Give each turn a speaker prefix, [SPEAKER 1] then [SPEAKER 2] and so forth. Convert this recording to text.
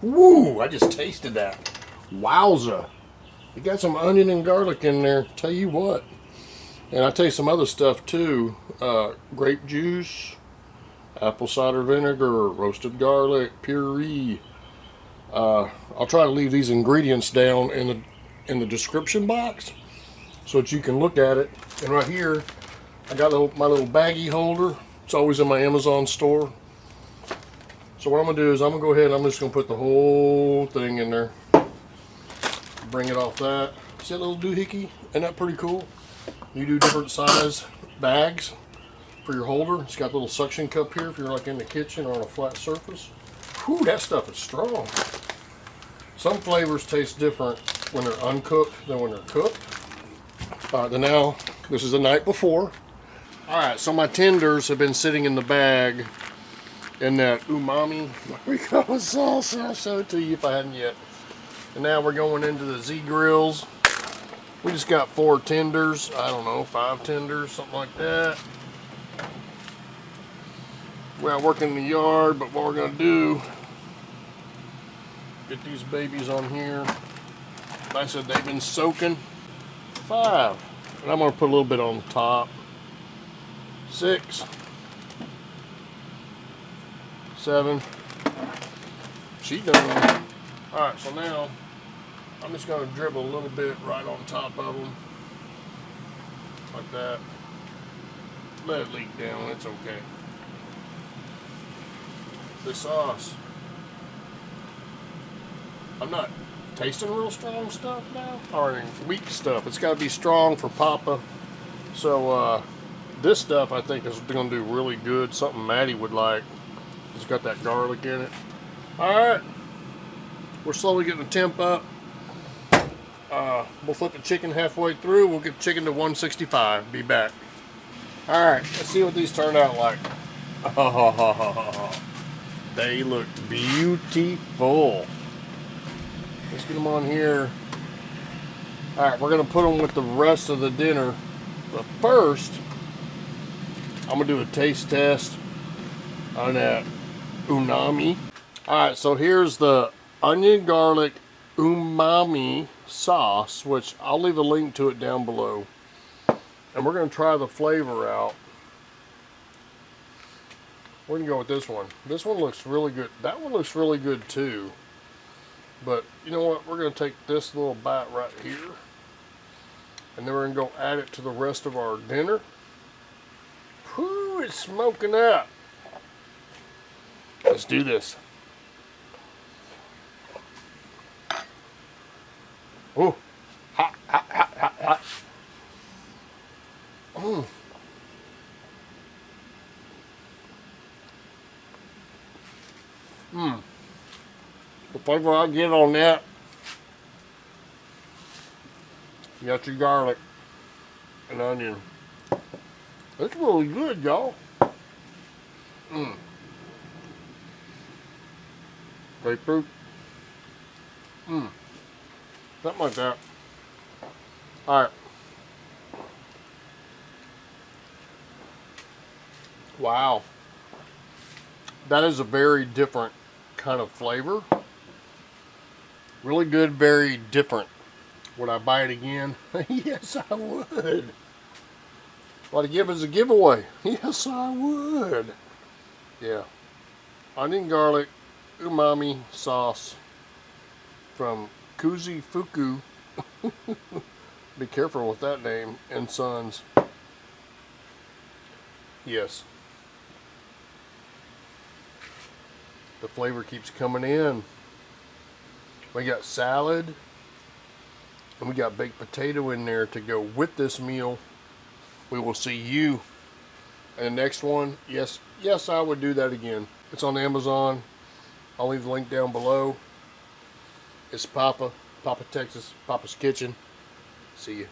[SPEAKER 1] Woo! I just tasted that. Wowza! You got some onion and garlic in there. Tell you what. And I taste some other stuff too. Grape juice, apple cider vinegar, roasted garlic, puree. I'll try to leave these ingredients down in the description box so that you can look at it. And right here, I got my little baggie holder. It's always in my Amazon store. So what I'm gonna do is I'm gonna go ahead and I'm just gonna put the whole thing in there. Bring it off that. See that little doohickey? Isn't that pretty cool? You do different size bags for your holder. It's got a little suction cup here if you're like in the kitchen or on a flat surface. Whew, that stuff is strong. Some flavors taste different when they're uncooked than when they're cooked. Then now, this is the night before. Alright, so my tenders have been sitting in the bag in that umami, what we call sauce. I'll show it to you if I hadn't yet. And now we're going into the zgrills. We just got 4 tenders. I don't know, 5 tenders, something like that. We're out working in the yard, but what we're going to do, get these babies on here. Like I said, they've been soaking. 5. And I'm going to put a little bit on the top. 6. 7. She done. Alright, so now I'm just going to dribble a little bit right on top of them. Like that. Let it leak down, it's okay. The sauce. I'm not tasting real strong stuff now, or weak stuff. It's got to be strong for Papa. So this stuff I think is going to do really good. Something Maddie would like. It's got that garlic in it. Alright. We're slowly getting the temp up. We'll flip the chicken halfway through. We'll get chicken to 165. Be back. Alright, let's see what these turn out like. They look beautiful. Let's get them on here. Alright, we're going to put them with the rest of the dinner. But first, I'm going to do a taste test on that umami. Alright, so here's the onion garlic umami sauce, which I'll leave a link to it down below. And we're going to try the flavor out. We're going to go with this one. This one looks really good. That one looks really good too. But you know what? We're going to take this little bite right here. And then we're going to go add it to the rest of our dinner. Whew, it's smoking up. Let's do this. Oh, hot, hot, hot, hot, hot. Mm. Mmm. The flavor I get on that, you got your garlic and onion. It's really good, y'all. Mmm. Grapefruit. Mmm. Something like that. Alright. Wow. That is a very different kind of flavor. Really good, very different. Would I buy it again? Yes, I would. What I give as a giveaway? Yes, I would. Yeah. Onion garlic umami sauce from Kuzi Fuku. Be careful with that name. And Sons. Yes. The flavor keeps coming in. We got salad. And we got baked potato in there to go with this meal. We will see you in the next one. Yes, yes, I would do that again. It's on Amazon. I'll leave the link down below. It's Papa Texas, Papa's Kitchen. See you.